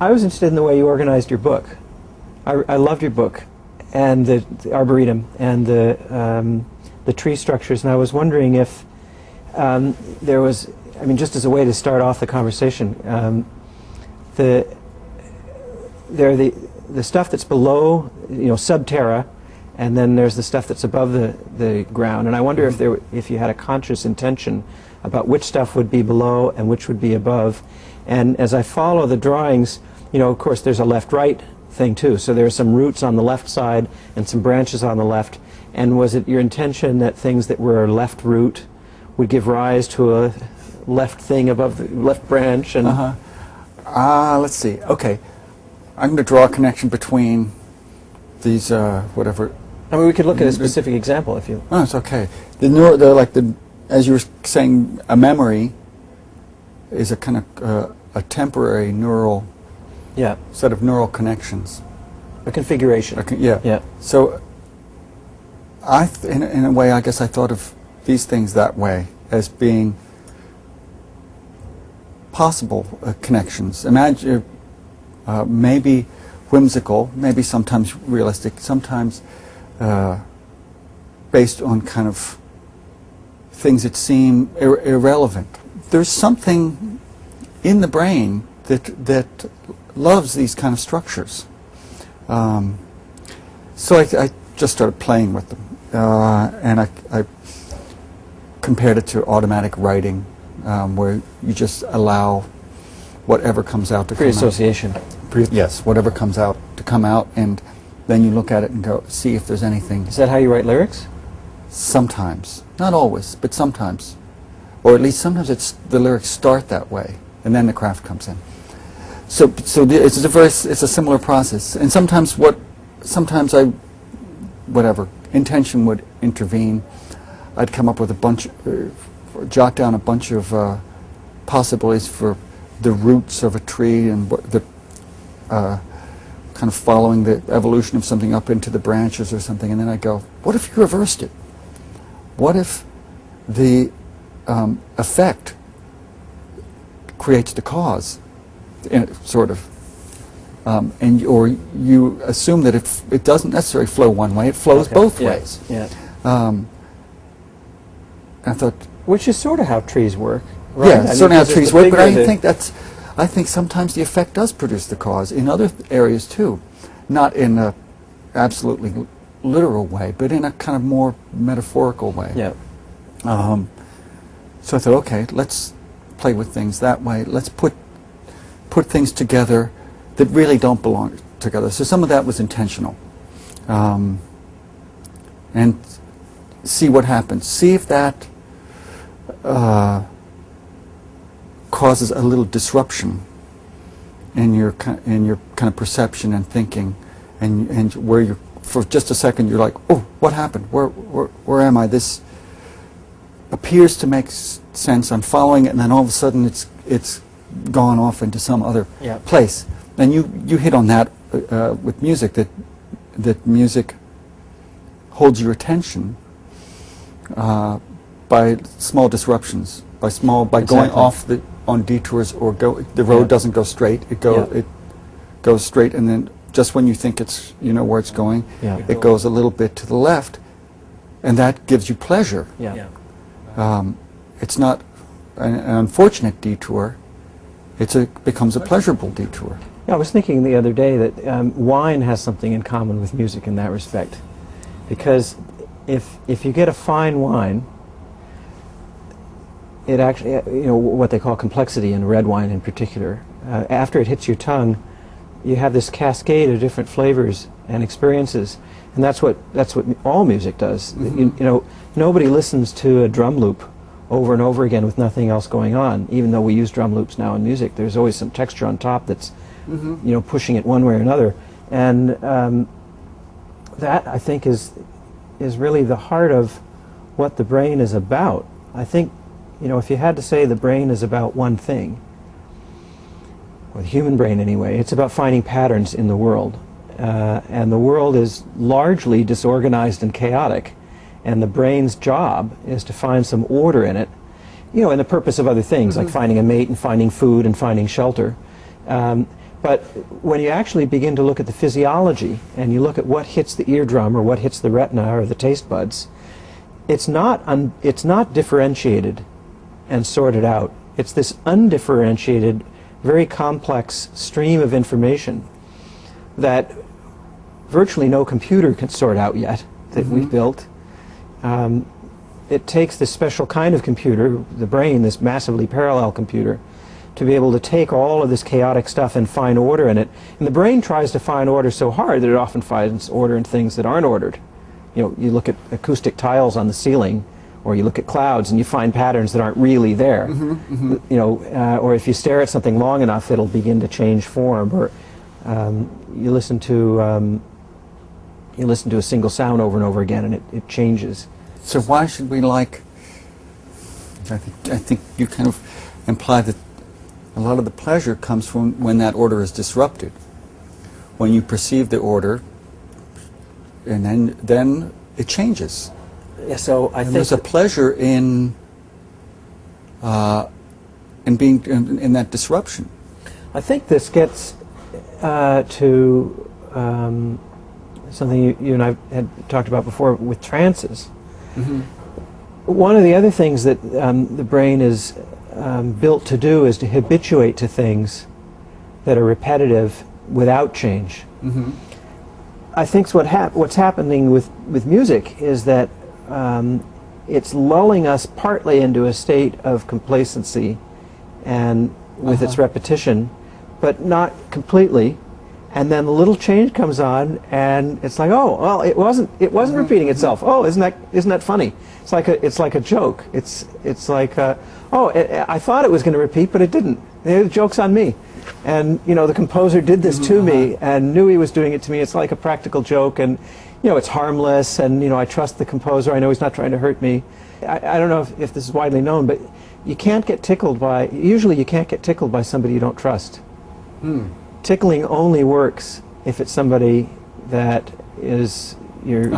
I was interested in the way you organized your book. I loved your book, and the Arboretum, and the tree structures, and I was wondering if there was, I mean, just as a way to start off the conversation, the stuff that's below, subterra, and then there's the stuff that's above the ground, and I wonder if you had a conscious intention about which stuff would be below and which would be above. And as I follow the drawings, of course there's a left-right thing too, so there are some roots on the left side and some branches on the left. And was it your intention that things that were left root would give rise to a left thing above the left branch? And let's see. Okay, I'm going to draw a connection between these whatever. I mean, we could look at a specific example if you. Oh, it's okay. As you were saying, a memory is a kind of a temporary neural set of neural connections. A configuration. Yeah. So, in a way, I guess I thought of these things that way, as being possible connections. Imagine, maybe whimsical, maybe sometimes realistic, sometimes based on kind of things that seem irrelevant. There's something in the brain that loves these kind of structures. So I just started playing with them, and I compared it to automatic writing, where you just allow whatever comes out to pre-association. Come out. Yes, whatever comes out to come out, and then you look at it and go, see if there's anything. Is that how you write lyrics? Sometimes, not always, but sometimes, or at least sometimes the lyrics start that way, and then the craft comes in. So it's a similar process, and sometimes intention would intervene. I'd come up with a bunch, jot down a bunch of possibilities for the roots of a tree and kind of following the evolution of something up into the branches or something, and then I go, what if you reversed it? What if the effect creates the cause, sort of, or you assume that it doesn't necessarily flow one way; it flows both ways. Yeah. I thought, which is sort of how trees work, right? Yeah, certainly how trees work. But I think sometimes the effect does produce the cause in other areas too, not in a absolutely literal way, but in a kind of more metaphorical way. Yeah. So I thought, okay, let's play with things that way. Let's put things together that really don't belong together. So some of that was intentional, and see what happens. See if that causes a little disruption in your kind of perception and thinking, and where you, for just a second, you're like, oh, what happened? Where am I? This appears to make sense. I'm following it, and then all of a sudden it's gone off into some other place. And you hit on that with music, that music holds your attention by small disruptions, by going off on detours, or the road doesn't go straight. It goes straight, and then just when you think where it's going, it goes a little bit to the left, and that gives you pleasure. It's not an unfortunate detour. It becomes a pleasurable detour. Yeah, I was thinking the other day that wine has something in common with music in that respect, because if you get a fine wine, it actually, what they call complexity in red wine in particular, after it hits your tongue, you have this cascade of different flavors and experiences, and that's what all music does. Nobody listens to a drum loop over and over again with nothing else going on. Even though we use drum loops now in music, there's always some texture on top that's pushing it one way or another, and that, I think, is really the heart of what the brain is about. I think, if you had to say the brain is about one thing, or the human brain anyway, it's about finding patterns in the world. And the world is largely disorganized and chaotic, and the brain's job is to find some order in it, and the purpose of other things, like finding a mate and finding food and finding shelter. But when you actually begin to look at the physiology and you look at what hits the eardrum or what hits the retina or the taste buds, it's not differentiated and sorted out. It's this undifferentiated, very complex stream of information that virtually no computer can sort out yet that we've built. It takes this special kind of computer, the brain, this massively parallel computer, to be able to take all of this chaotic stuff and find order in it. And the brain tries to find order so hard that it often finds order in things that aren't ordered. You know, you look at acoustic tiles on the ceiling, or you look at clouds and you find patterns that aren't really there. You know, or if you stare at something long enough, it'll begin to change form. Or you listen to a single sound over and over again, and it changes. So why should we like? I think you kind of imply that a lot of the pleasure comes from when that order is disrupted. When you perceive the order, and then it changes. Yeah, so I think there's a pleasure in being in that disruption. I think this gets to something you and I had talked about before with trances. One of the other things that the brain is built to do is to habituate to things that are repetitive without change. I think what's happening with music is that it's lulling us partly into a state of complacency and with its repetition, but not completely. And then the little change comes on, and it's like, oh, well, it wasn't repeating itself. Oh, isn't that funny? It's like a joke. It's like, I thought it was going to repeat, but it didn't. The joke's on me. And you know, the composer did this to me and knew he was doing it to me. It's like a practical joke, and you know, it's harmless. And you know, I trust the composer. I know he's not trying to hurt me. I don't know if this is widely known, but you can't get tickled by. Usually, you can't get tickled by somebody you don't trust. Tickling only works if it's somebody that is you're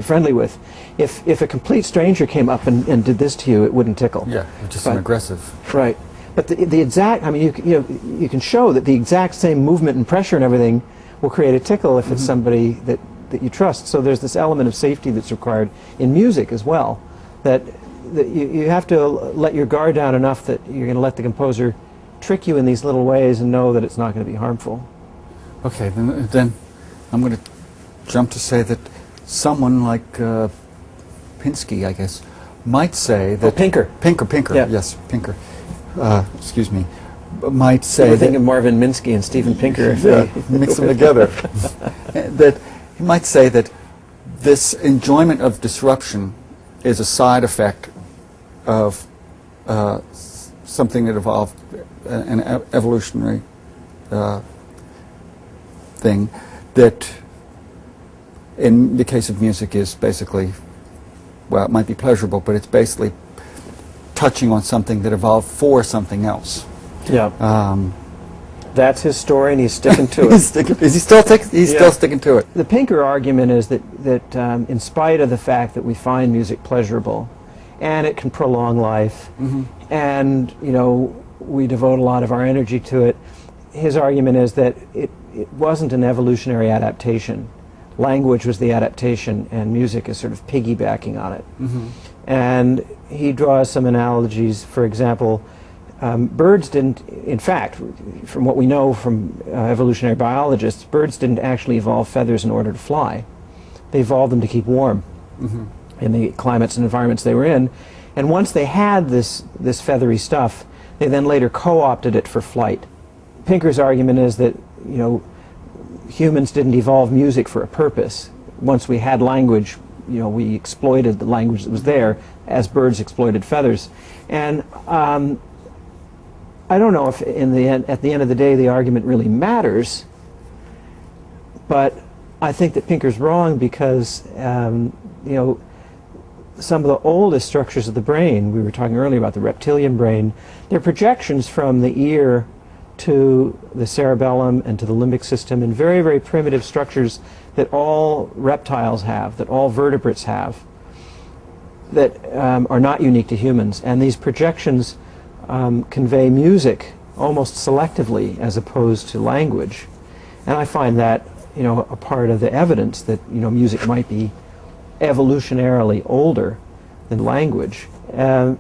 friendly with. If a complete stranger came up and did this to you, it wouldn't tickle. Yeah, just an aggressive. Right. But the exact, I mean, you can show that the exact same movement and pressure and everything will create a tickle if it's somebody that you trust. So there's this element of safety that's required in music as well, that you have to let your guard down enough that you're going to let the composer trick you in these little ways and know that it's not going to be harmful. Okay, then I'm going to jump to say that someone like Pinsky, I guess, might say that... Pinker, yeah. Yes, Pinker. Excuse me. Might say... We're thinking Marvin Minsky and Steven Pinker. Mix them together. That he might say that this enjoyment of disruption is a side effect of something that evolved, an evolutionary thing that, in the case of music, is basically, well, it might be pleasurable, but it's basically touching on something that evolved for something else. Yeah. That's his story, and he's sticking to it. Is he still still sticking to it? The Pinker argument is that in spite of the fact that we find music pleasurable, and it can prolong life, and you know, we devote a lot of our energy to it, his argument is that it wasn't an evolutionary adaptation. Language was the adaptation, and music is sort of piggybacking on it. And he draws some analogies. For example, birds didn't, in fact, from what we know from evolutionary biologists, birds didn't actually evolve feathers in order to fly. They evolved them to keep warm in the climates and environments they were in. And once they had this feathery stuff, they then later co-opted it for flight. Pinker's argument is that, you know, humans didn't evolve music for a purpose. Once we had language, you know, we exploited the language that was there as birds exploited feathers. And I don't know if at the end of the day the argument really matters, but I think that Pinker's wrong because you know, some of the oldest structures of the brain, we were talking earlier about the reptilian brain, they're projections from the ear to the cerebellum and to the limbic system, and very, very primitive structures that all reptiles have, that all vertebrates have, that are not unique to humans. And these projections convey music almost selectively as opposed to language. And I find that, you know, a part of the evidence that, you know, music might be evolutionarily older than language. And